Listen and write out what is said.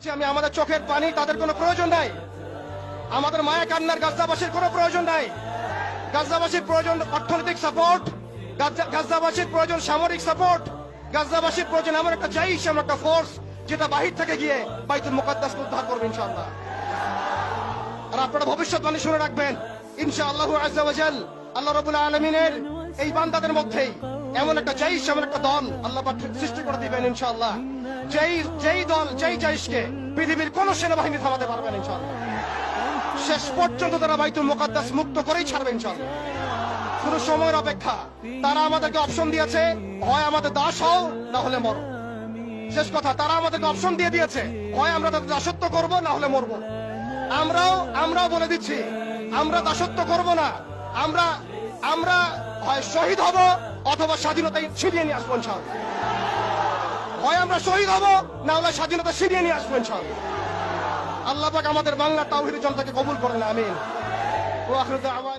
আমি আমাদের চোখের পানি তাদের কোনো প্রয়োজন নাই, আমাদের মায়া কান্নার গাজাবাসীর কোনো প্রয়োজন নাই। গাজাবাসীর প্রয়োজন অর্থনৈতিক সাপোর্ট, গাজাবাসীর প্রয়োজন সামরিক সাপোর্ট, গাজাবাসীর প্রয়োজন এমন একটা জাইশ, এমন একটা ফোর্স যেটা বাহির থেকে গিয়ে বাইতুল মুকাদ্দাস উদ্ধার করবে ইনশাআল্লাহ। আর আপনারা ভবিষ্যৎবাণী শুনে রাখবেন ইনশাআল্লাহু আযজা ওয়া জাল, আল্লাহ রাব্বুল আলামিনের এই বান্দাদের মধ্যেই এমন একটা জাইশ, এমন একটা দল আল্লাহ পাক সৃষ্টি করে দিবেন ইনশাআল্লাহ। যেই দল, যেই জাইশকে পৃথিবীর কোন সেনাবাহিনী থামাতে পারবেন ইনশাআল্লাহ। শেষ পর্যন্ত তারা বাইতুল মুকাদ্দাস মুক্ত করেই ছাড়বে ইনশাআল্লাহ। শুধু সময়ের অপেক্ষা। তারা আমাদেরকে অপশন দিয়েছে, হয় আমাদের দাস হও না হলে মরো। শেষ কথা, তারা আমাদেরকে অপশন দিয়ে দিয়েছে, হয় আমরা তাদের দাসত্ব করব না হলে মরবো। আমরাও বলে দিচ্ছি, আমরা দাসত্ব করব না। আমরা হয় শহীদ হব অথবা স্বাধীনতা ছিনিয়ে নিয়ে আসবো ইনশাআল্লাহ। হয় আমরা শহীদ হব না হলে স্বাধীনতা ছিনিয়ে নিয়ে আসবো ইনশাআল্লাহ। আল্লাহ পাক আমাদের বাংলা তাওহীদের জনতাকে কবুল করেন, আমিন। ওয়া আখিরু দাওয়ানা।